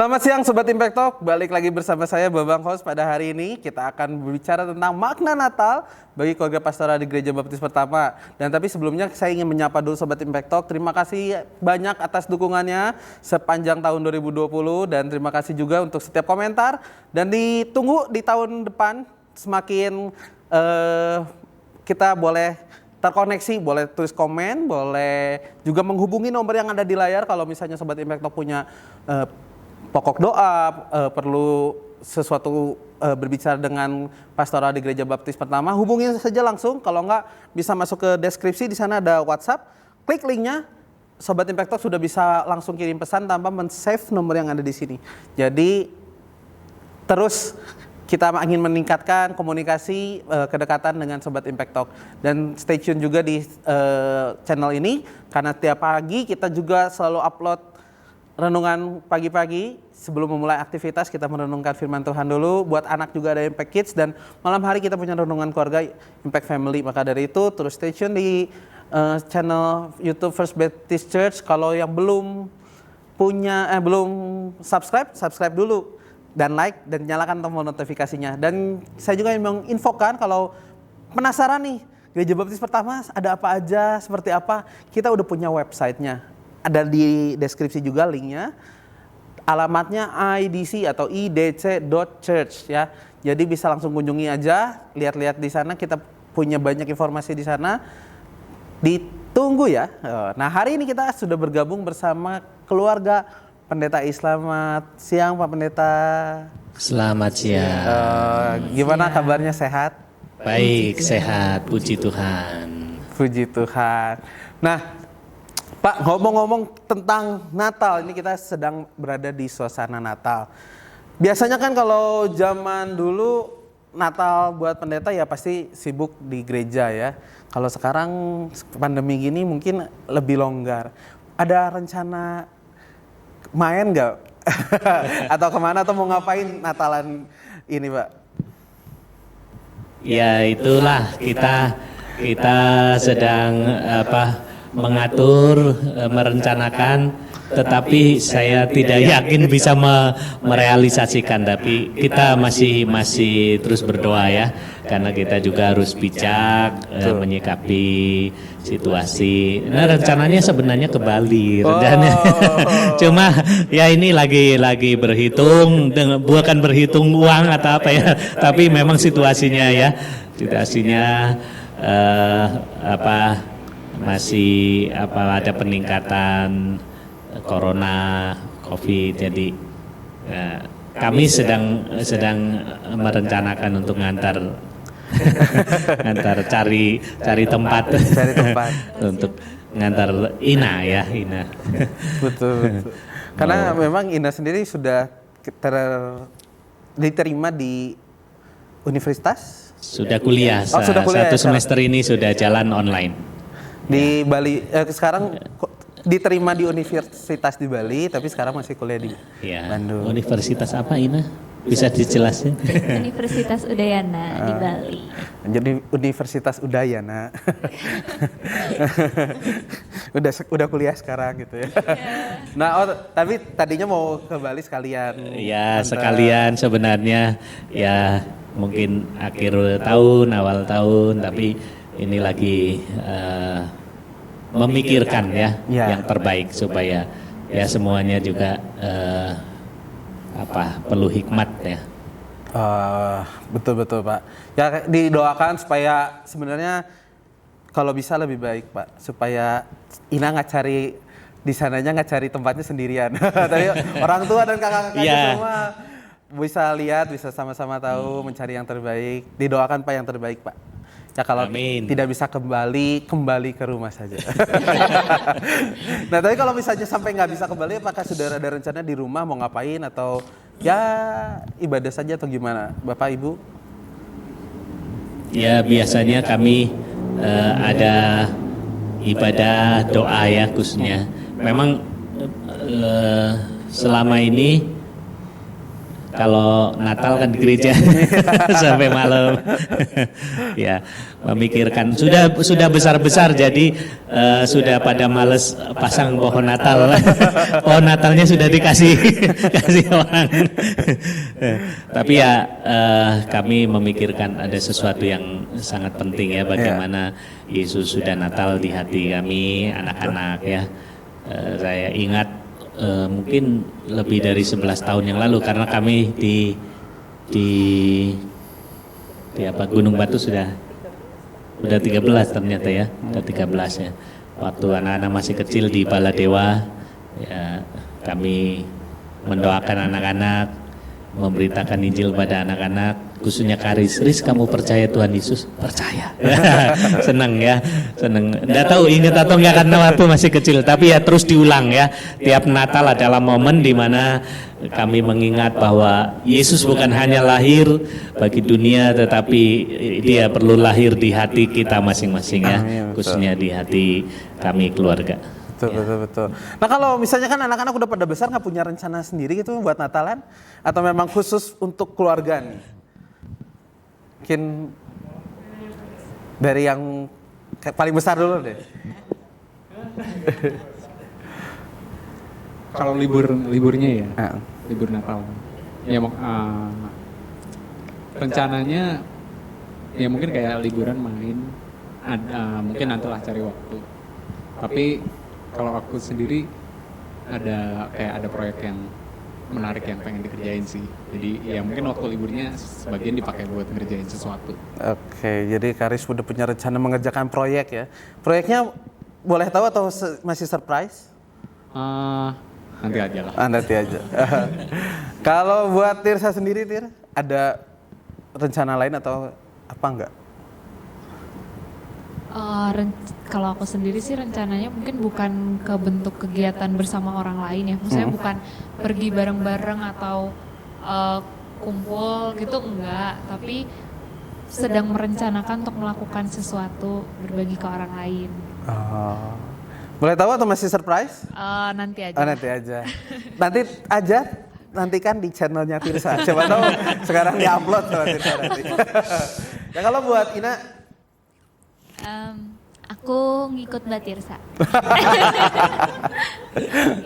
Selamat siang Sobat Impact Talk, balik lagi bersama saya Babang Host. Pada hari ini kita akan berbicara tentang makna Natal bagi keluarga pastoral di Gereja Baptis Pertama. Dan tapi sebelumnya saya ingin menyapa dulu Sobat Impact Talk. Terima kasih banyak atas dukungannya sepanjang tahun 2020 dan terima kasih juga untuk setiap komentar. Dan ditunggu di tahun depan semakin kita boleh terkoneksi, boleh tulis komen, boleh juga menghubungi nomor yang ada di layar kalau misalnya Sobat Impact Talk punya pokok doa, perlu sesuatu berbicara dengan pastoral di Gereja Baptis Pertama, hubungi saja langsung. Kalau enggak bisa masuk ke deskripsi, di sana ada WhatsApp. Klik linknya, Sobat Impact Talk sudah bisa langsung kirim pesan tanpa men-save nomor yang ada di sini. Jadi terus kita ingin meningkatkan komunikasi kedekatan dengan Sobat Impact Talk. Dan stay tune juga di channel ini karena tiap pagi kita juga selalu upload renungan pagi-pagi. Sebelum memulai aktivitas kita merenungkan firman Tuhan dulu. Buat anak juga ada Impact Kids dan malam hari kita punya renungan keluarga Impact Family. Maka dari itu terus stay tune di channel YouTube First Baptist Church. Kalau yang belum subscribe dulu dan like dan nyalakan tombol notifikasinya. Dan saya juga ingin menginfokan kalau penasaran nih Gereja Baptis Pertama ada apa aja, seperti apa, kita udah punya websitenya. Ada di deskripsi juga linknya. Alamatnya IDC atau idc.church ya. Jadi bisa langsung kunjungi aja, lihat-lihat di sana, kita punya banyak informasi di sana. Ditunggu ya. Nah, hari ini kita sudah bergabung bersama keluarga Pendeta Selamat siang Pak Pendeta. Selamat siang. Gimana kabarnya, sehat? Baik, sehat, puji Tuhan. Puji Tuhan. Nah, Pak, ngomong-ngomong tentang Natal, ini kita sedang berada di suasana Natal. Biasanya kan kalau zaman dulu Natal buat pendeta ya pasti sibuk di gereja ya. Kalau sekarang pandemi gini mungkin lebih longgar. Ada rencana main nggak? Atau kemana atau mau ngapain Natalan ini, Pak? Ya itulah kita sedang mengatur, merencanakan, tetapi saya tidak yakin bisa merealisasikan. Tapi kita masih terus berdoa ya, karena kita juga harus bijak menyikapi situasi. Nah, rencananya sebenarnya ke Bali, cuma ya ini lagi berhitung, bukan berhitung uang atau apa ya, tapi memang situasinya masih ada peningkatan corona, COVID, jadi kami sedang merencanakan untuk ngantar cari tempat untuk ngantar Ina. Betul. Karena memang Ina sendiri sudah diterima di universitas. Sudah kuliah. Sudah kuliah. Satu semester ini sudah jalan online. Di Bali, sekarang diterima di universitas di Bali, tapi sekarang masih kuliah di Bandung. Universitas apa, Ina? Bisa dijelasin? Universitas Udayana di Bali. Jadi Universitas Udayana. udah kuliah sekarang gitu ya. Nah, tapi tadinya mau ke Bali sekalian. Ya, sekalian sebenarnya ya mungkin akhir tahun, awal tahun, tapi ini lagi memikirkan yang terbaik supaya ya semuanya juga perlu hikmat ya. Betul Pak. Ya didoakan supaya sebenarnya kalau bisa lebih baik Pak, supaya Ina nggak cari di sananya, nggak cari tempatnya sendirian. Tapi orang tua dan kakak-kakaknya semua bisa lihat, bisa sama-sama tahu, mencari yang terbaik. Didoakan Pak yang terbaik Pak. Ya kalau tidak bisa kembali ke rumah saja. Nah, tapi kalau misalnya sampai nggak bisa kembali, apakah sudah ada rencana di rumah mau ngapain atau ya ibadah saja atau gimana, Bapak Ibu? Ya biasanya kami ada ibadah doa ya khususnya. Memang selama ini Kalau Natal kan di gereja sampai malam. Ya, memikirkan sudah besar-besar jadi sudah pada males pasang pohon Natal. Pohon Natalnya sudah dikasih kasih orang. Tapi ya kami memikirkan ada sesuatu yang sangat penting ya, bagaimana Yesus sudah Natal di hati kami anak-anak ya. Saya ingat mungkin lebih dari 11 tahun yang lalu karena kami di Gunung Batu sudah 13 ternyata ya, udah 13 ya. Waktu anak-anak masih kecil di Baladewa ya, kami mendoakan anak-anak, memberitakan Injil pada anak-anak, khususnya Karis. Riz, kamu percaya Tuhan Yesus? Percaya. Senang ya, senang. Nggak tahu ingat atau enggak karena waktu masih kecil, tapi ya terus diulang ya. Tiap Natal adalah momen di mana kami mengingat bahwa Yesus bukan hanya lahir bagi dunia, tetapi dia perlu lahir di hati kita masing-masing ya, khususnya di hati kami keluarga. Betul. Nah kalau misalnya kan anak-anak udah pada besar, nggak punya rencana sendiri gitu buat Natalan? Atau memang khusus untuk keluarga nih? Mungkin dari yang paling besar dulu deh. Kalau liburnya ya, libur Natal. Ya rencananya ya mungkin kayak liburan main, mungkin nantilah cari waktu. Tapi kalau aku sendiri ada proyek yang menarik yang pengen dikerjain sih. Jadi ya mungkin waktu liburnya sebagian dipakai buat ngerjain sesuatu. Oke, jadi Karis udah punya rencana mengerjakan proyek ya. Proyeknya boleh tahu atau masih surprise? Nanti aja lah. Nanti aja. Kalau buat Tirsa sendiri, Tir, ada rencana lain atau apa enggak? Kalau aku sendiri sih rencananya mungkin bukan ke bentuk kegiatan bersama orang lain ya. Maksudnya bukan pergi bareng-bareng atau kumpul gitu, enggak. Tapi sedang merencanakan untuk melakukan sesuatu, berbagi ke orang lain. Boleh tahu atau masih surprise? Nanti aja. Nantikan di channelnya Tirsa. Siapa tahu sekarang di-upload sama Tirsa nanti. Ya kalau buat Ina? Aku ngikut Mbak Tirsa.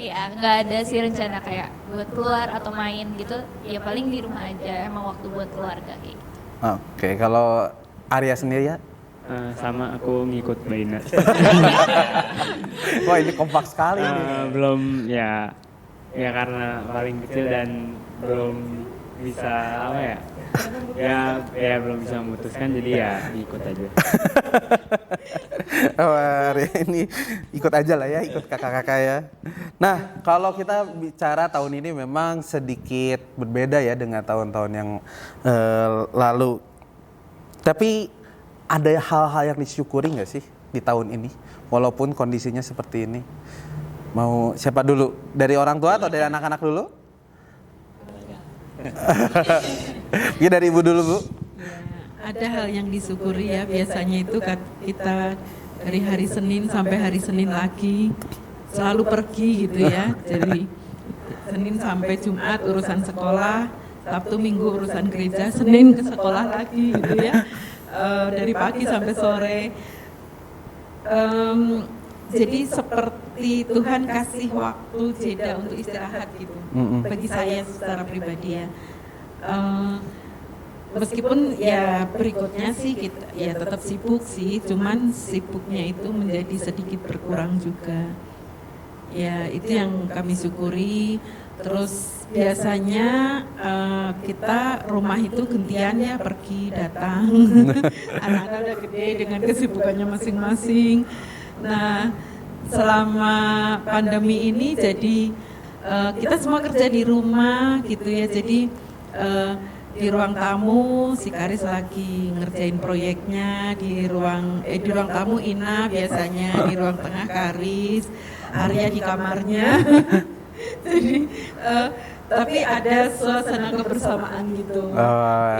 Ya nggak ada sih rencana kayak buat keluar atau main gitu. Ya paling di rumah aja, emang waktu buat keluarga kayak gitu. Oke, kalau Arya sendiri ya? Sama aku ngikut Mbak Ina. Wah ini kompak sekali nih. Belum ya karena paling kecil dan belum bisa apa ya. Ya belum bisa memutuskan, jadi ya ikut aja. Arya ini ikut aja lah ya, ikut kakak-kakak ya. Nah kalau kita bicara tahun ini memang sedikit berbeda ya dengan tahun-tahun yang lalu. Tapi ada hal-hal yang disyukuri nggak sih di tahun ini, walaupun kondisinya seperti ini? Mau siapa dulu? Dari orang tua atau dari anak-anak dulu? Mungkin dari ibu dulu, Bu. Ya, ada hal yang disyukuri ya, biasanya itu kita dari hari Senin sampai hari Senin lagi selalu pergi gitu ya. Jadi Senin sampai Jumat urusan sekolah, Sabtu Minggu urusan gereja, Senin ke sekolah lagi gitu ya. Dari pagi sampai sore. Jadi seperti Tuhan kasih waktu jeda untuk istirahat gitu. Bagi saya secara pribadi ya. Meskipun ya berikutnya sih kita ya tetap sibuk sih, cuman sibuknya itu menjadi sedikit berkurang juga. Ya itu yang kami syukuri. Terus biasanya kita rumah itu gantian ya pergi datang. Anak-anak udah gede dengan kesibukannya masing-masing. Nah selama pandemi ini jadi kita semua kerja di rumah gitu ya. Jadi di ruang tamu si Karis lagi ngerjain proyeknya, di ruang tamu Ina biasanya, di ruang tengah Karis, Arya di kamarnya. Jadi tapi ada suasana kebersamaan gitu.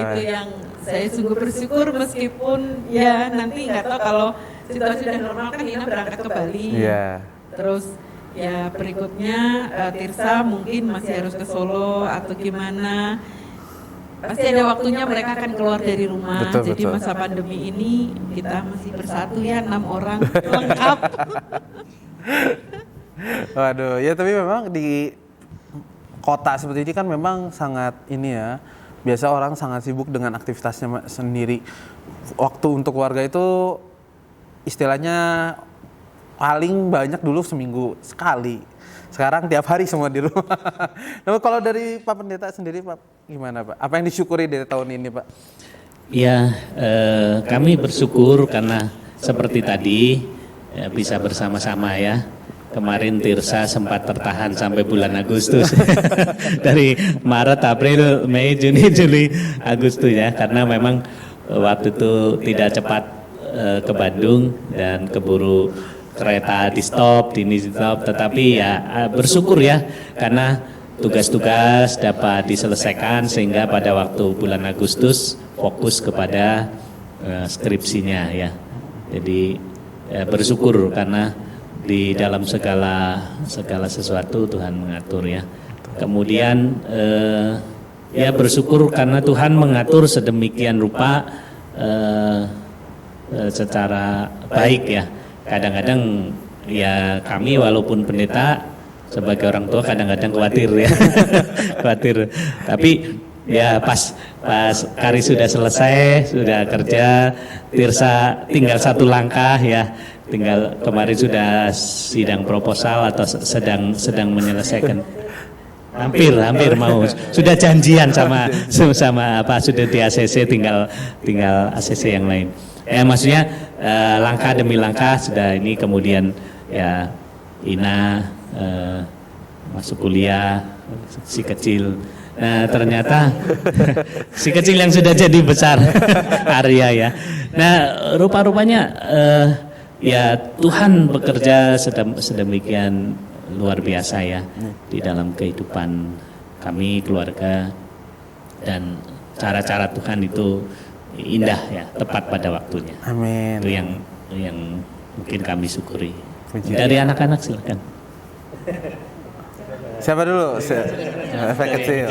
Itu yang saya sungguh bersyukur, meskipun ya nanti nggak tahu kalau situasi sudah normal kan Ina berangkat ke Bali. Terus ya berikutnya Tirsa mungkin masih harus ke Solo atau gimana. pasti ada waktunya mereka akan keluar dari rumah. Betul, Jadi betul. masa pandemi ini kita masih bersatu ya 6 orang lengkap. Waduh, ya tapi memang di kota seperti ini kan memang sangat ini ya. Biasa orang sangat sibuk dengan aktivitasnya sendiri. Waktu untuk keluarga itu istilahnya paling banyak dulu seminggu sekali. Sekarang tiap hari semua di rumah. Nah, kalau dari Pak Pendeta sendiri Pak, gimana Pak? Apa yang disyukuri dari tahun ini Pak? Ya, kami bersyukur karena seperti tadi ya, bisa bersama-sama ya. Kemarin Tirsa sempat tertahan sampai bulan Agustus. Dari Maret, April, Mei, Juni, Juli, Agustus ya. Karena memang waktu itu tidak cepat ke Bandung dan keburu kereta di stop, ini di stop. Tetapi ya bersyukur ya karena tugas-tugas dapat diselesaikan sehingga pada waktu bulan Agustus fokus kepada skripsinya ya. Jadi bersyukur karena di dalam segala sesuatu Tuhan mengatur ya. Kemudian ya bersyukur karena Tuhan mengatur sedemikian rupa secara baik ya. Kadang-kadang ya kami walaupun pendeta sebagai orang tua kadang-kadang khawatir ya. Khawatir. Tapi ya pas Kari sudah selesai, sudah kerja, Tirsa tinggal satu langkah ya. Tinggal kemarin sudah sidang proposal atau sedang menyelesaikan. Hampir mau sudah janjian sama apa sudah di ACC tinggal ACC yang lain. Maksudnya langkah demi langkah sudah ini kemudian ya Ina masuk kuliah si kecil. Nah ternyata si kecil yang sudah jadi besar Arya ya. Nah rupa-rupanya ya Tuhan bekerja sedemikian luar biasa ya di dalam kehidupan kami keluarga dan cara-cara Tuhan itu indah ya tepat pada waktunya. Amin. Itu yang mungkin kami syukuri. Puji. Dari anak-anak silakan. Siapa dulu? Efek kecil.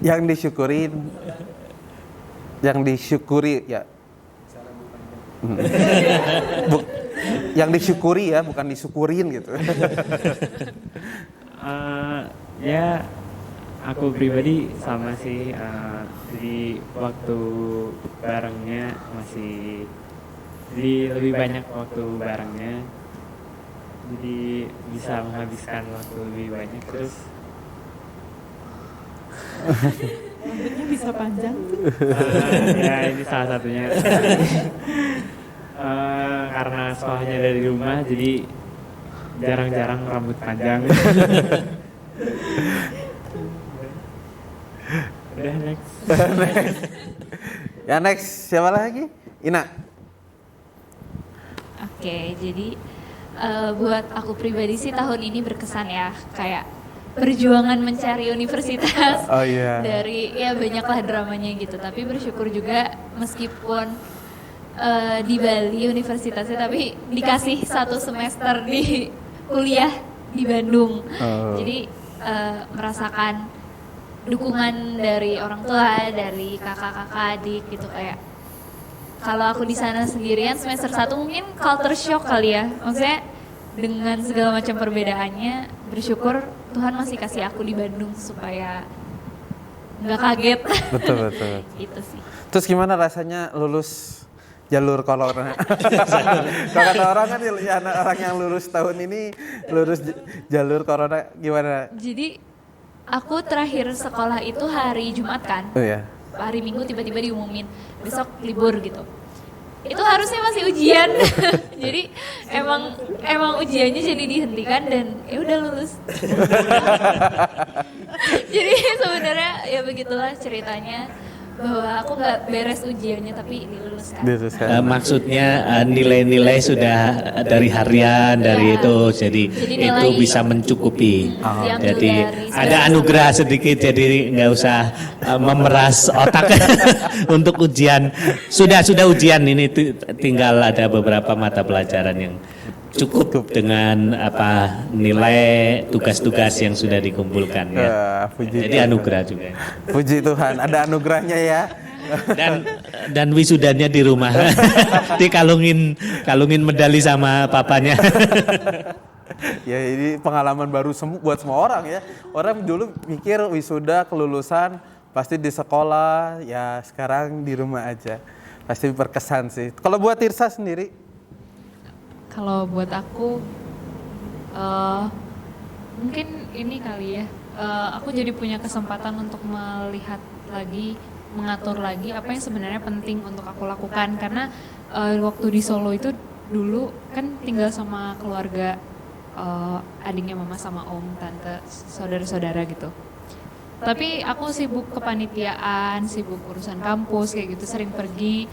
yang disyukuri ya. Yang disyukuri ya, bukan disyukurin gitu. Ya aku pribadi sama sih, jadi waktu barengnya masih jadi lebih banyak waktu barengnya, jadi bisa menghabiskan waktu lebih banyak. Terus Rambutnya bisa panjang tuh. ya ini salah satunya. Karena sekolahnya dari rumah jadi jarang-jarang rambut panjang. Udah next. Ya next siapa lagi? Ina. Oke, jadi buat aku pribadi sih tahun ini berkesan ya, kayak perjuangan mencari universitas. Oh iya. Dari ya banyaklah dramanya gitu, tapi bersyukur juga meskipun di Bali universitasnya, tapi dikasih 1 semester di kuliah di Bandung. Jadi merasakan dukungan dari orang tua, dari kakak-kakak, adik gitu. Kayak kalau aku di sana sendirian semester 1 mungkin culture shock kali ya. Maksudnya dengan segala macam perbedaannya, bersyukur Tuhan masih kasih aku di Bandung supaya nggak kaget. Betul. Gitu sih. Terus gimana rasanya lulus jalur corona? Kalau kata orang kan ya, orang yang lulus tahun ini lulus jalur corona gimana? Jadi aku terakhir sekolah itu hari Jumat kan. Oh ya. Hari Minggu tiba-tiba diumumin besok libur gitu. Itu harusnya masih ujian. Jadi emang ujiannya jadi dihentikan dan ya udah lulus. Jadi sebenarnya ya begitulah ceritanya, bahwa aku nggak beres ujiannya tapi diluluskan. Maksudnya nilai-nilai sudah dari harian dari itu, jadi nilai itu bisa mencukupi. diambil Jadi dari ada anugerah sedikit, jadi nggak usah memeras otak untuk ujian. Sudah ujian ini tinggal ada beberapa mata pelajaran yang cukup dengan nilai tugas-tugas yang sudah dikumpulkan ya. Puji Jadi Tuhan. anugerah juga. Puji Tuhan, ada anugerahnya ya. Dan wisudanya di rumah. Dikalungin medali sama papanya. Ya ini pengalaman baru buat semua orang ya. Orang dulu mikir wisuda kelulusan pasti di sekolah, ya sekarang di rumah aja. Pasti berkesan sih. Kalau buat Tirsa sendiri? Kalau buat aku mungkin ini kali ya. Aku jadi punya kesempatan untuk melihat lagi, mengatur lagi apa yang sebenarnya penting untuk aku lakukan, karena waktu di Solo itu dulu kan tinggal sama keluarga, adiknya mama sama om, tante, saudara-saudara gitu. Tapi aku sibuk kepanitiaan, sibuk urusan kampus kayak gitu, sering pergi,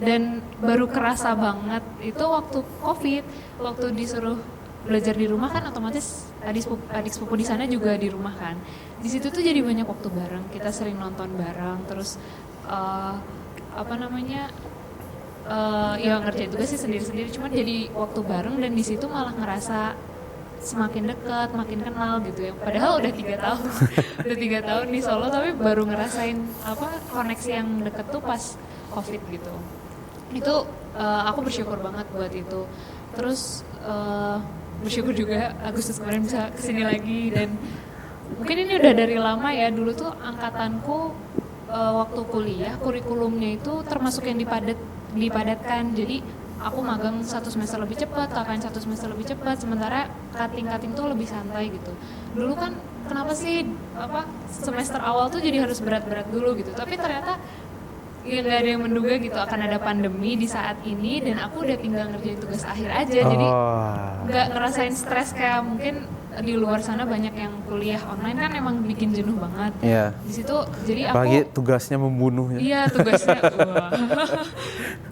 dan baru kerasa banget itu waktu COVID, waktu disuruh belajar di rumah kan otomatis adik sepupu di sana juga di rumah kan. Di situ tuh jadi banyak waktu bareng, kita sering nonton bareng, terus ya ngerjain tugas sih sendiri-sendiri, cuma jadi waktu bareng dan di situ malah ngerasa semakin dekat, makin kenal gitu ya. Padahal udah 3 tahun, udah 3 tahun di Solo tapi baru ngerasain koneksi yang deket tuh pas COVID gitu. Itu aku bersyukur banget buat itu. Terus bersyukur juga Agustus kemarin bisa kesini lagi, dan mungkin ini udah dari lama ya. Dulu tuh angkatanku waktu kuliah kurikulumnya itu termasuk yang dipadatkan. Jadi aku magang 1 semester lebih cepat, KKN 1 semester lebih cepat, sementara cutting tuh lebih santai gitu. Dulu kan kenapa sih semester awal tuh jadi harus berat-berat dulu gitu. Tapi ternyata ya nggak ada yang menduga gitu akan ada pandemi di saat ini, dan aku udah tinggal ngerjain tugas akhir aja. Jadi nggak ngerasain stres kayak mungkin di luar sana banyak yang kuliah online kan emang bikin jenuh banget. Iya. Di situ jadi aku Apalagi tugasnya membunuhnya. Iya, tugasnya. Wah.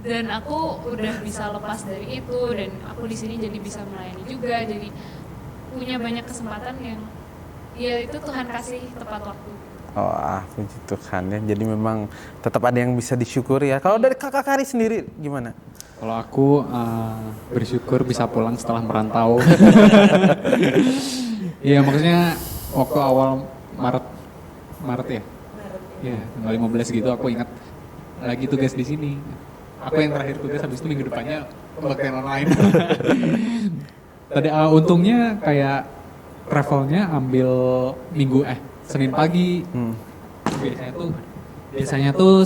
Dan aku udah bisa lepas dari itu, dan aku di sini jadi bisa melayani juga, jadi punya banyak kesempatan yang ya itu Tuhan kasih tepat waktu. Puji Tuhan ya. Jadi memang tetap ada yang bisa disyukuri ya. Kalau dari Kakak Kari sendiri gimana? Kalau aku bersyukur bisa pulang setelah merantau. Iya, maksudnya waktu awal Maret ya? Iya, tanggal 15 gitu aku ingat lagi tugas di sini. Aku yang terakhir tugas, habis itu minggu depannya pembaktian online. Tadi untungnya kayak travelnya ambil Senin pagi. Biasanya tuh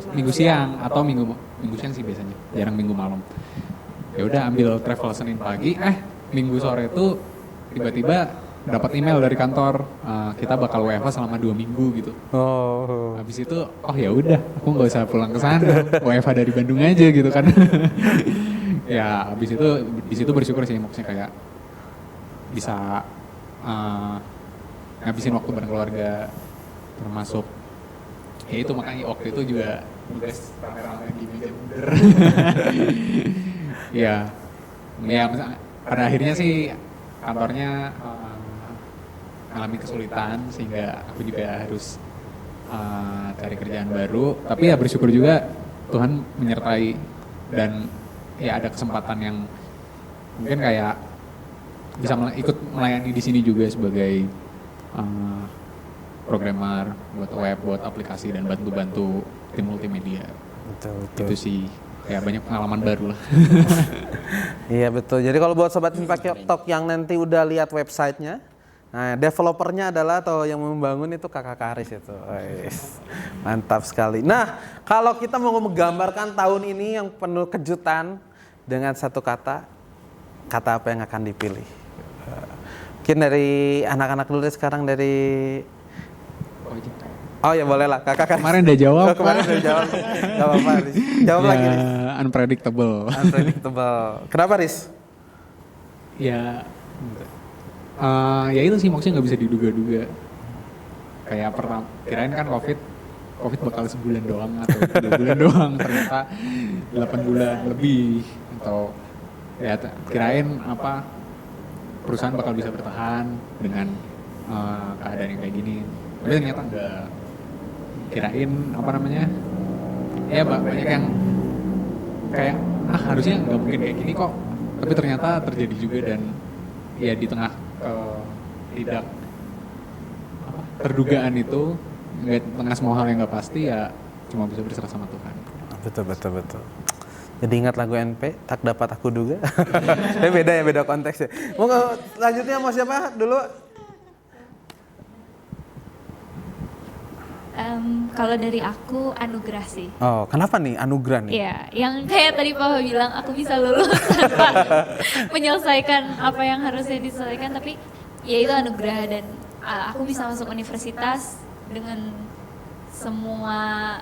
minggu siang atau minggu siang sih biasanya, jarang minggu malam. Ya udah ambil travel Senin pagi, minggu sore itu tiba-tiba dapat email dari kantor, kita bakal WFH selama 2 minggu gitu. Habis itu ya udah, aku nggak usah pulang ke sana, WFH dari Bandung aja gitu kan. Ya habis itu di situ bersyukur sih, maksudnya kayak bisa ngabisin waktu bareng keluarga, termasuk ya itu, makanya waktu itu juga tugas rame-rame di meja bundar. ya pada akhirnya sih kantornya mengalami kesulitan sehingga aku juga harus cari kerjaan baru, tapi ya bersyukur juga Tuhan menyertai, dan ya ada kesempatan yang mungkin kayak bisa ikut melayani di sini juga sebagai programmer buat web, buat aplikasi, dan bantu tim multimedia. Betul. Itu sih kayak banyak pengalaman baru lah. Iya betul. Jadi kalau buat sobat Impact Talk yang nanti udah lihat websitenya, nah developernya adalah atau yang membangun itu Kakak Karis itu. Mantap sekali. Nah, kalau kita mau menggambarkan tahun ini yang penuh kejutan dengan satu kata apa yang akan dipilih? Mungkin dari anak-anak dulu deh sekarang, dari ya boleh lah Kakak Karis. Kemarin udah jawab. Kemarin udah jawab. Gak apa-apa Riz. Jawab ya, lagi Riz. Unpredictable. Kenapa Riz? Ya itu sih maksudnya nggak bisa diduga-duga. Kayak pertama kirain kan COVID bakal sebulan doang atau 2 bulan doang, ternyata 8 bulan lebih. Atau ya kirain perusahaan bakal bisa bertahan dengan keadaan yang kayak gini, tapi ternyata enggak. Kirain ya banyak yang kayak harusnya nggak mungkin kayak gini kok, tapi ternyata terjadi juga. Dan ya di tengah tidak terdugaan itu, di tengah semua hal yang nggak pasti, ya cuma bisa berserah sama Tuhan. Betul. Jadi ingat lagu NP, tak dapat aku duga. Tapi beda konteksnya. Mau lanjutnya mau siapa dulu? Kalau dari aku anugerah sih. Oh, kenapa nih anugerah nih? Iya, yang kayak tadi Papa bilang aku bisa lulus tanpa menyelesaikan apa yang harusnya diselesaikan, tapi ya itu anugerah. Dan aku bisa masuk universitas dengan semua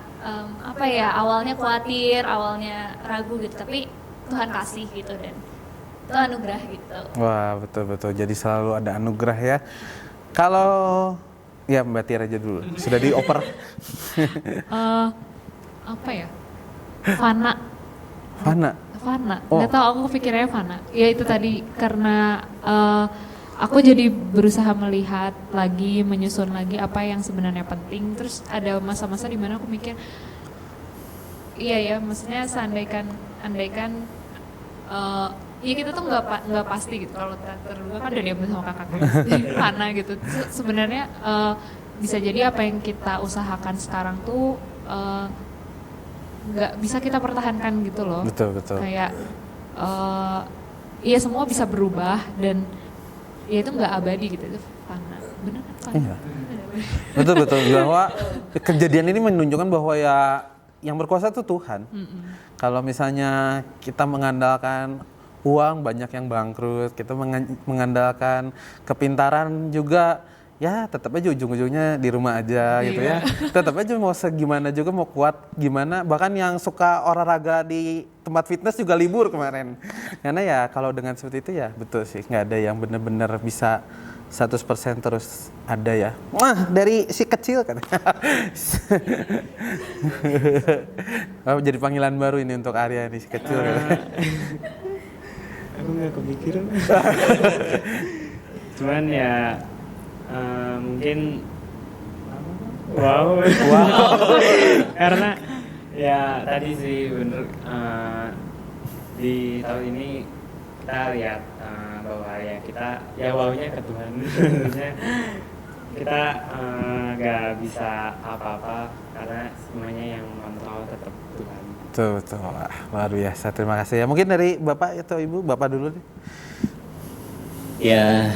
awalnya khawatir, awalnya ragu gitu, tapi Tuhan kasih gitu, dan itu anugerah gitu. Wah, betul. Jadi selalu ada anugerah ya. Kalau ya Mbak Tiara aja dulu, sudah dioper. Apa ya? Fana. Oh. Nggak tahu, aku pikirnya fana. Ya itu tadi karena aku jadi berusaha melihat lagi, menyusun lagi apa yang sebenarnya penting. Terus ada masa-masa di mana aku mikir, iya ya, maksudnya andaikan ya kita tuh nggak pasti gitu. Kalau terduga kan udah diambil sama kakak fana gitu. Sebenarnya bisa jadi apa yang kita usahakan sekarang tuh nggak bisa kita pertahankan gitu loh. Betul. Kayak ya semua bisa berubah dan ya itu nggak abadi gitu. Itu fana, benar kan fana? Iya. Betul bahwa kejadian ini menunjukkan bahwa ya yang berkuasa itu Tuhan. Kalau misalnya kita mengandalkan uang, banyak yang bangkrut, kita mengandalkan kepintaran juga, ya tetap aja ujung-ujungnya di rumah aja gitu ya. Tetap aja mau segimana juga, mau kuat gimana, bahkan yang suka olahraga di tempat fitness juga libur kemarin. Karena ya kalau dengan seperti itu ya betul sih, nggak ada yang benar-benar bisa 100% terus ada ya. Wah, dari si kecil kan. Oh, jadi panggilan baru ini untuk Arya nih, si kecil. Aku nggak kepikiran. Cuman ya mungkin wow. Karena ya tadi sih bener, di tahun ini kita lihat bahwa ya kita ya wownya ke Tuhan. Maksudnya kita nggak bisa apa-apa karena semuanya yang mengontrol tetap Tuhan. Betul. Wah, luar biasa. Terima kasih ya. Mungkin dari Bapak atau Ibu, Bapak dulu deh. Ya,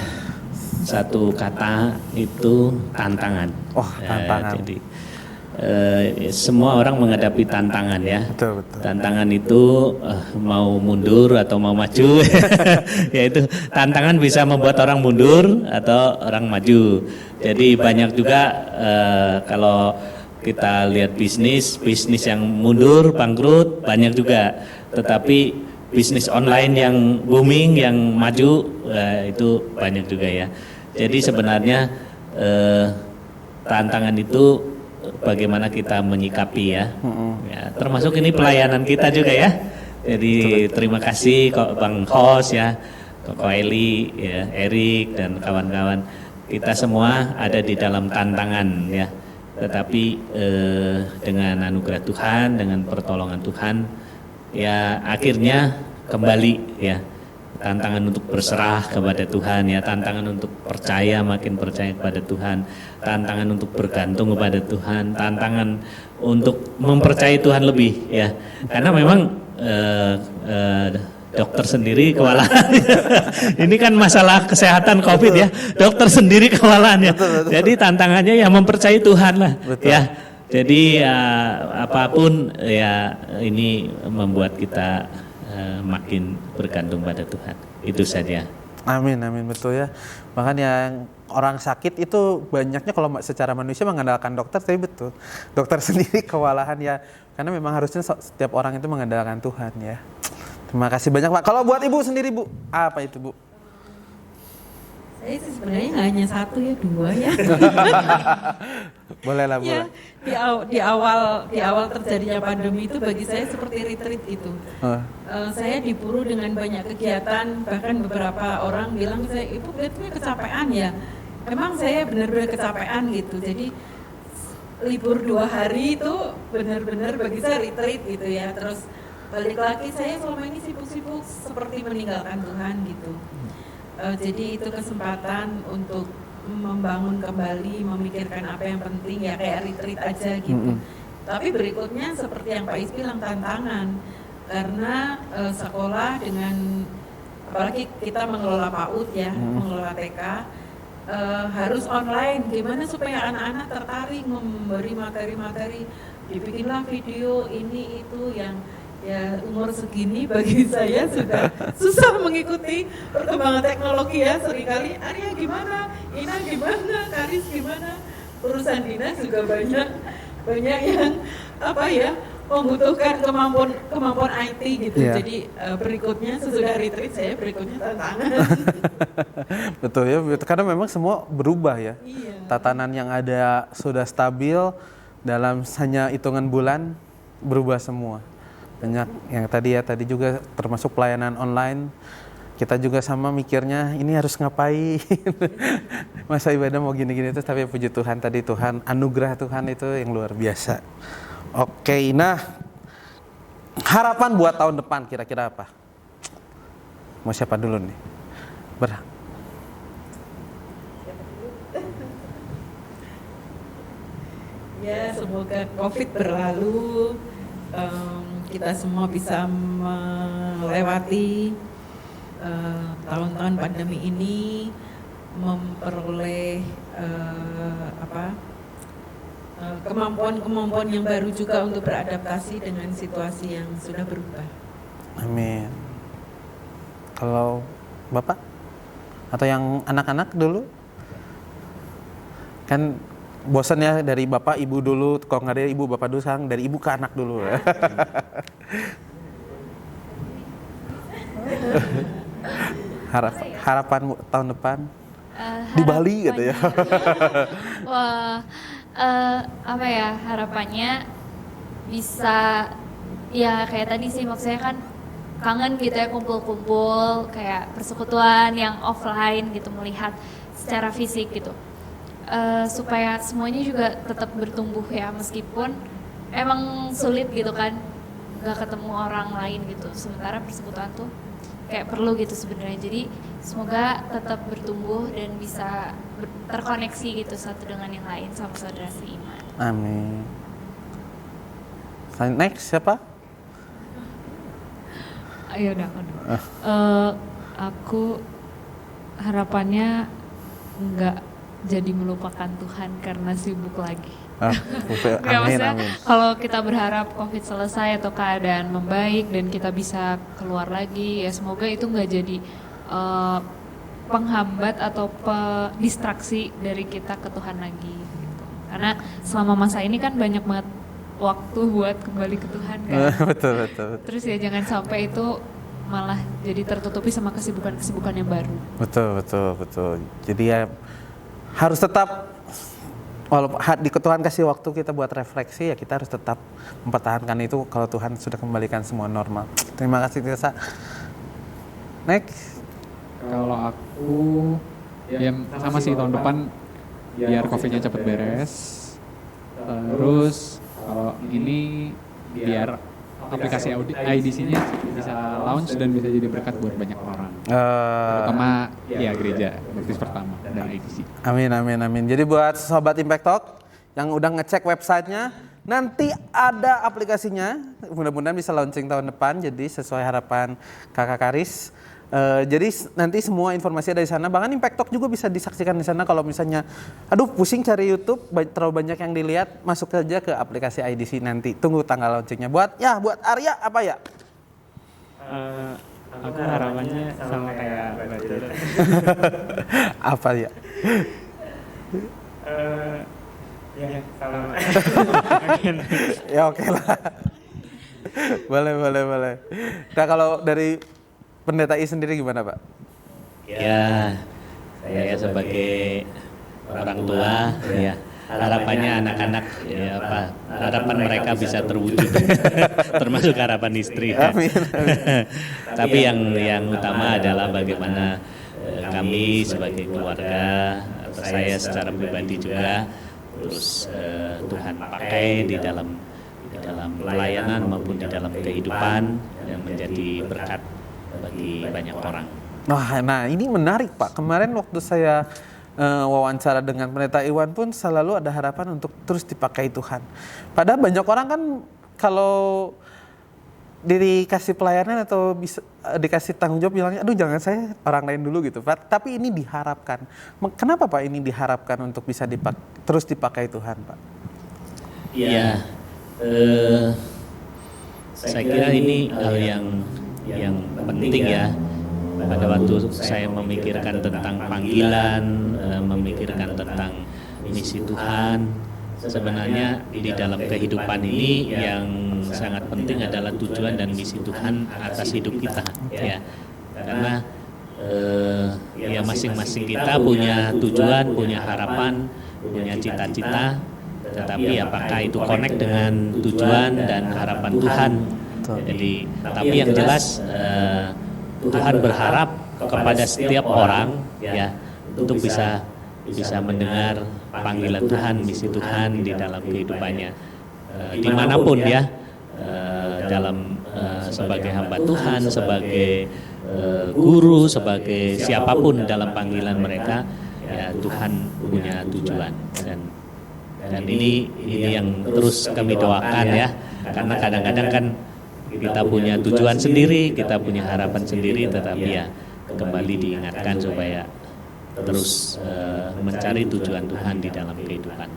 satu kata itu tantangan. Oh, tantangan. Jadi semua orang menghadapi tantangan ya. Betul. Tantangan itu mau mundur atau mau maju. Yaitu tantangan bisa membuat orang mundur atau orang maju. Jadi banyak juga kalau kita lihat bisnis yang mundur, bangkrut banyak juga. Tetapi bisnis online yang booming, yang maju itu banyak juga ya. Jadi sebenarnya tantangan itu bagaimana kita menyikapi ya. Ya, termasuk ini pelayanan kita juga ya. Jadi terima kasih kok Bang Hos ya, Koko Eli, ya, Erik dan kawan-kawan. Kita semua ada di dalam tantangan ya. Tetapi dengan anugerah Tuhan, dengan pertolongan Tuhan, ya akhirnya kembali ya. Tantangan untuk berserah kepada Tuhan ya, tantangan untuk percaya, makin percaya kepada Tuhan, tantangan untuk bergantung kepada Tuhan, tantangan untuk mempercayai Tuhan lebih ya. Karena memang dokter sendiri kewalahan. Ini kan masalah kesehatan COVID ya, dokter sendiri kewalahan ya. Jadi tantangannya ya mempercayai Tuhan lah ya. Jadi apapun ya ini membuat kita makin bergantung pada Tuhan. Itu saja. Amin, betul ya. Bahkan yang orang sakit itu banyaknya kalau secara manusia mengandalkan dokter, tapi betul. Dokter sendiri kewalahan ya. Karena memang harusnya setiap orang itu mengandalkan Tuhan ya. Terima kasih banyak Pak. Kalau buat Ibu sendiri Bu, apa itu Bu? Saya sih sebenarnya nggak hanya satu ya, dua ya. Boleh lah Bu. Ya, di awal terjadinya pandemi itu bagi saya seperti retreat itu. Saya diburu dengan banyak kegiatan, bahkan beberapa orang bilang ke saya, Ibu kelihatannya kecapean ya. Memang saya benar-benar kecapean gitu. Jadi libur 2 hari itu benar-benar bagi saya retreat gitu ya. Terus balik lagi saya selama ini sibuk-sibuk seperti meninggalkan Tuhan gitu. Jadi itu kesempatan untuk membangun kembali, memikirkan apa yang penting, ya kayak retreat aja gitu. Tapi berikutnya seperti yang Pak Is bilang, tantangan. Karena sekolah dengan, apalagi kita mengelola PAUD ya, mengelola TK, harus online. Gimana supaya anak-anak tertarik memberi materi-materi, dibikinlah video ini itu yang ya umur segini bagi saya sudah susah mengikuti perkembangan teknologi ya. Seringkali Arya gimana, Ina gimana, Karis gimana, urusan dinas juga banyak yang apa ya, membutuhkan kemampuan IT gitu. Yeah. Jadi berikutnya sesudah retreat saya berikutnya tantangan. Betul ya, karena memang semua berubah ya. Iya. Tatanan yang ada sudah stabil, dalam hanya hitungan bulan berubah semua. Banyak yang tadi juga termasuk pelayanan online. Kita juga sama mikirnya ini harus ngapain. Masa ibadah mau gini-gini terus, tapi puji Tuhan tadi, Tuhan, anugerah Tuhan itu yang luar biasa. Oke, nah harapan buat tahun depan kira-kira apa? Mau siapa dulu nih? Ya, semoga COVID berlalu, kita semua bisa melewati tahun-tahun pandemi ini, memperoleh kemampuan-kemampuan yang baru juga untuk beradaptasi dengan situasi yang sudah berubah. Amin. Kalau Bapak? Atau yang anak-anak dulu? Kan bosan ya dari Bapak, Ibu dulu. Kalau nggak dari Ibu, Bapak dulu, sekarang dari Ibu ke anak dulu. Harapan tahun depan? Di Bali gitu ya. Wah, apa ya, harapannya bisa ya kayak tadi sih, maksudnya kan kangen gitu ya, kumpul-kumpul kayak persekutuan yang offline gitu, melihat secara fisik gitu. Supaya semuanya juga tetap bertumbuh ya, meskipun emang sulit gitu kan, gak ketemu orang lain gitu. Sementara persekutuan tuh kayak perlu gitu sebenarnya. Jadi semoga tetap bertumbuh dan bisa terkoneksi gitu satu dengan yang lain sama saudara seiman. Amin. Next siapa? Ayo udah. Aku harapannya nggak jadi melupakan Tuhan karena sibuk lagi. Amin, amin. Kalau kita berharap COVID selesai atau keadaan membaik dan kita bisa keluar lagi, ya semoga itu nggak jadi penghambat atau distraksi dari kita ke Tuhan lagi. Gitu. Karena selama masa ini kan banyak banget waktu buat kembali ke Tuhan kan. Betul. Terus ya jangan sampai itu malah jadi tertutupi sama kesibukan-kesibukan yang baru. Betul. Jadi ya harus tetap, walaupun di Tuhan kasih waktu kita buat refleksi, ya kita harus tetap mempertahankan itu kalau Tuhan sudah kembalikan semua normal. Terima kasih Tirsa. Next. Kalau aku ya sama sih, tahun depan biar COVID-nya cepet beres. Terus kalau ini biar aplikasi IDC-nya bisa launch dan bisa jadi berkat buat banyak orang. Terutama ya gereja baptis pertama dan IDC. Amin. Jadi buat sobat Impact Talk yang udah ngecek websitenya, nanti ada aplikasinya. Mudah-mudahan bisa launching tahun depan. Jadi sesuai harapan Kakak Karis. Jadi nanti semua informasi ada di sana. Bahkan Impact Talk juga bisa disaksikan di sana. Kalau misalnya, aduh pusing cari YouTube, terlalu banyak yang dilihat, masuk saja ke aplikasi IDC nanti. Tunggu tanggal launchingnya. Buat Arya apa ya? Aku harapannya sama kayak Badir. Apa ya? Ya sama. Ya oke lah. Boleh. Nah kalau dari Pendeta I sendiri gimana Pak? Ya, saya sebagai orang tua, ya harapannya anak-anak, ya apa, harapan mereka bisa terwujud, termasuk harapan istri. Ya. Amin. Tapi yang utama adalah bagaimana kami sebagai keluarga, saya secara pribadi juga, terus Tuhan pakai di dalam dalam pelayanan maupun di dalam kehidupan yang menjadi berkat bagi banyak orang. Nah ini menarik Pak. Kemarin waktu saya wawancara dengan Pendeta Iwan pun selalu ada harapan untuk terus dipakai Tuhan. Padahal banyak orang kan kalau dikasih pelayanan atau bisa dikasih tanggung jawab bilangnya, aduh jangan saya, orang lain dulu gitu Pak. Tapi ini diharapkan. Kenapa Pak ini diharapkan untuk bisa terus dipakai Tuhan Pak? Ya, saya kira ini hal yang penting ya. Pada waktu saya memikirkan tentang panggilan, memikirkan tentang misi Tuhan, sebenarnya di dalam kehidupan ini yang sangat penting adalah tujuan dan misi Tuhan atas hidup kita, ya. Karena ya masing-masing kita punya tujuan, punya harapan, punya cita-cita, tetapi apakah itu connect dengan tujuan dan harapan Tuhan? Jadi, tapi yang jelas Tuhan berharap kepada setiap orang ya untuk bisa mendengar panggilan Tuhan, misi Tuhan di dalam kehidupannya, dimanapun ya, dalam sebagai hamba Tuhan, sebagai guru, sebagai siapapun dalam panggilan mereka, ya Tuhan punya tujuan dan ini yang terus kami doakan ya, karena kadang-kadang kan kita punya tujuan sendiri, kita punya harapan sendiri, tetapi ya kembali diingatkan supaya terus mencari tujuan Tuhan di dalam kehidupan.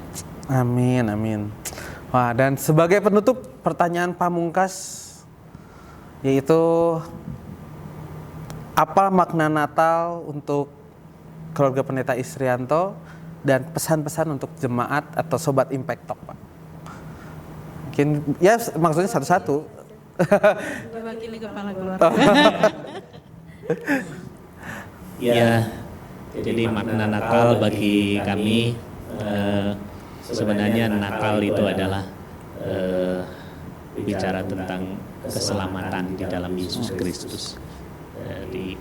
Amin, amin. Wah, dan sebagai penutup pertanyaan pamungkas, yaitu apa makna Natal untuk keluarga Pendeta Isrianto dan pesan-pesan untuk jemaat atau sobat Impact Talk Pak? Mungkin ya maksudnya satu-satu. Mewakili kepala keluarga. Ya, jadi makna Natal bagi kami sebenarnya Natal itu adalah bicara tentang keselamatan di dalam Yesus Kristus. Jadi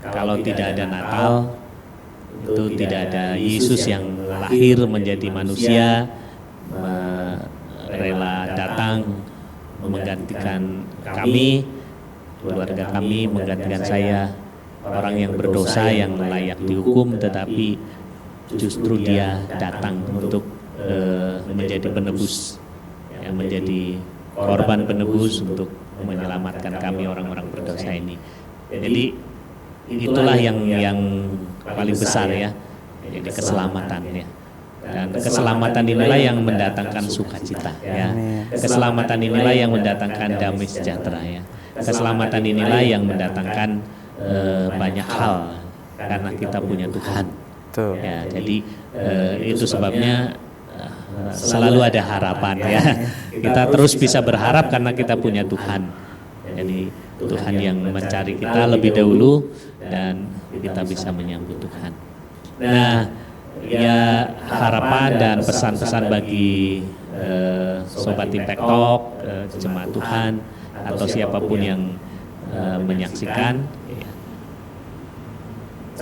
kalau tidak ada Natal, itu tidak ada Yesus yang lahir menjadi manusia, rela datang menggantikan kami, keluarga kami, menggantikan saya, orang yang berdosa yang layak dihukum, tetapi justru dia datang untuk menjadi penebus, yang menjadi korban penebus untuk menyelamatkan kami orang-orang berdosa ini. Jadi itulah yang paling besar ya, jadi keselamatan ya. Dan keselamatan inilah yang mendatangkan sukacita ya. Keselamatan inilah yang mendatangkan damai sejahtera ya. Keselamatan inilah yang mendatangkan banyak hal karena kita punya Tuhan. Ya, jadi itu sebabnya selalu ada harapan ya. Kita terus bisa berharap karena kita punya Tuhan. Jadi Tuhan yang mencari kita lebih dahulu dan kita bisa menyambut Tuhan. Nah, ya harapan dan pesan-pesan bagi sobat Impact Talk, jemaat Tuhan atau siapapun yang menyaksikan, ya,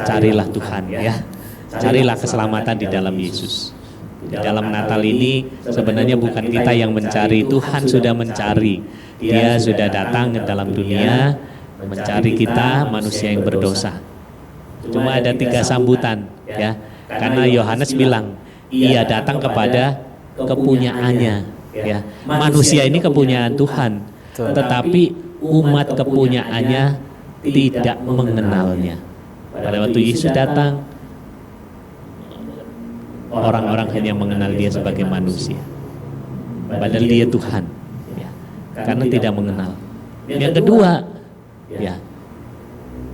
carilah Tuhan ya, carilah keselamatan di dalam Yesus. Di dalam Natal ini sebenarnya bukan kita yang mencari, Tuhan sudah mencari. Dia sudah datang ke dalam dunia mencari kita manusia yang berdosa. Cuma ada 3 sambutan ya. Karena Yohanes bilang, ia datang kepada kepunyaannya ya. Manusia ini kepunyaan Tuhan, tetapi umat kepunyaannya tidak mengenalnya. Pada waktu Yesus datang, orang-orang hanya mengenal dia sebagai manusia, padahal dia Tuhan ya. Karena tidak mengenal. Yang kedua ya,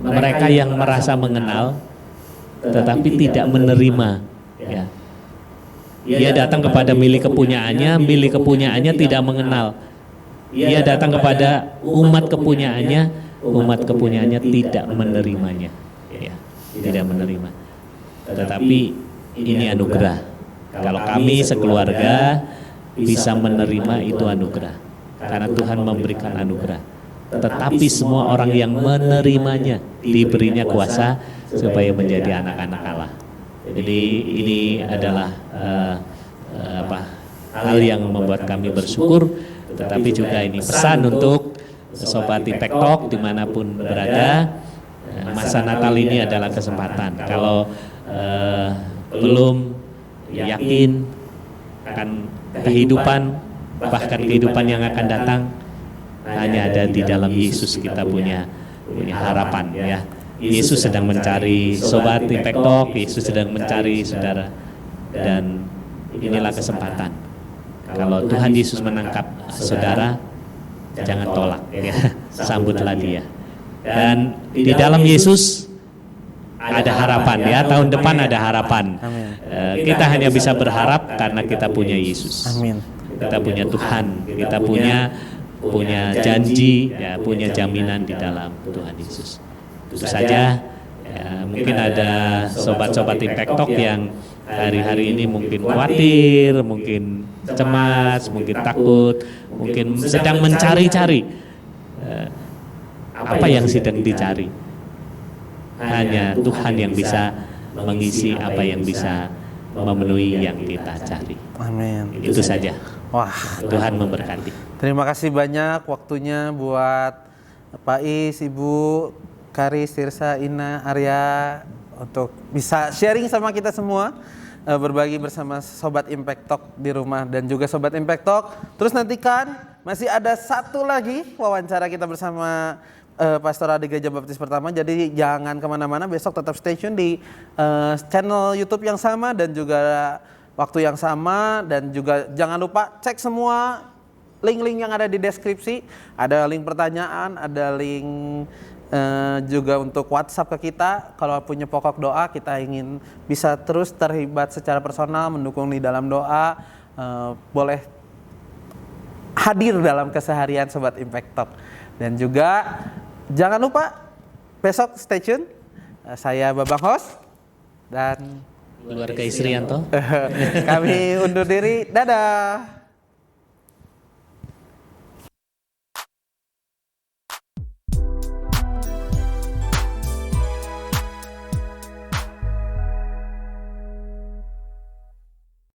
mereka yang merasa mengenal tetapi tidak menerima ya. Dia datang kepada milik kepunyaannya tidak mengenal. Dia datang kepada umat kepunyaannya tidak menerimanya ya. Tidak menerima. Tetapi ini anugerah. Kalau kami sekeluarga bisa menerima, itu anugerah. Karena Tuhan memberikan anugerah. Tetapi semua orang yang menerimanya diberinya kuasa supaya menjadi anak-anak Allah. Jadi ini adalah hal yang membuat kami bersyukur, tetapi juga ini pesan untuk Sobat Impact Talk dimanapun berada. Masa Natal ini adalah kesempatan. Kalau belum yakin akan kehidupan, bahkan kehidupan yang akan datang, hanya ada di dalam Yesus kita punya harapan ya. Yesus sedang mencari Sobat Impact Talk, Yesus sedang mencari saudara, dan inilah kesempatan. Kalau Tuhan Yesus menangkap saudara, jangan tolak ya, sambutlah dia. Dan di dalam Yesus ada harapan ya, tahun depan ada harapan. Kita hanya bisa berharap karena kita punya Yesus. Amin. Kita punya Tuhan, kita punya janji, ya, punya jaminan di dalam Tuhan Yesus. Itu saja. Ya, mungkin ada sobat-sobat Impact Talk yang hari-hari ini mungkin khawatir, mungkin cemas, mungkin takut, mungkin sedang mencari-cari apa yang sedang dicari. Hanya Tuhan yang bisa mengisi apa yang bisa memenuhi yang kita cari. Amin. Itu saja. Wah, Tuhan memberkati. terima kasih banyak waktunya buat Pak Is, Ibu, Karis, Tirsa, Ina, Arya untuk bisa sharing sama kita semua, berbagi bersama Sobat Impact Talk di rumah dan juga Sobat Impact Talk. Terus nantikan masih ada satu lagi wawancara kita bersama Pastoral di Gereja Baptis Pertama. Jadi jangan kemana-mana, besok tetap stay tune di channel YouTube yang sama dan juga waktu yang sama. Dan juga jangan lupa cek semua link-link yang ada di deskripsi. Ada link pertanyaan, ada link juga untuk WhatsApp ke kita. Kalau punya pokok doa, kita ingin bisa terus terlibat secara personal, mendukung di dalam doa. Boleh hadir dalam keseharian Sobat Impact Talk. Dan juga jangan lupa besok stay tune. Saya Babang Host dan Keluarga Isrianto. kami undur diri. Dadah.